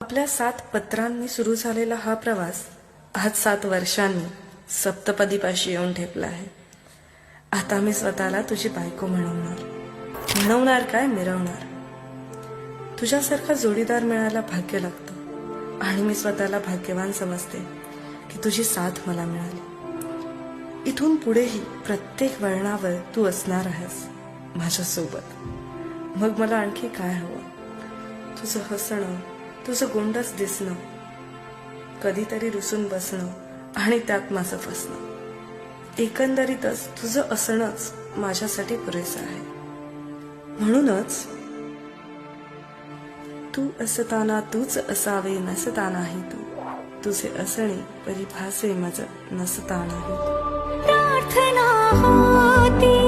आपल्या 7 पत्रांनी सुरू झालेला हा प्रवास आज 7 वर्षांनी सप्तपदीपाशी येऊन ठेपला आहे. आता मी स्वतःला तुझी बायको म्हणवणार काय मिरवणार. तुझ्यासारखा जोडीदार मिळायला भाग्य लागतं आणि मी स्वतःला भाग्यवान समजते की तुझी साथ मला मिळाली. इथून पुढेही प्रत्येक वळणावर तू असणार आहेस माझ्यासोबत. मग मला आणखी काय हवं? तुझं हसणं, तुझं गोंडस दिसणं, कधीतरी रुसून बसणं आणि त्यात माझं फसणं. एकंदरीतच तुझं असणंच माझ्यासाठी पुरेसं आहे. म्हणूनच तू असताना तूच असावे, नसतानाही तू. तुझे असणे परिभासे माझं, नसतानाही तू. प्रार्थना होती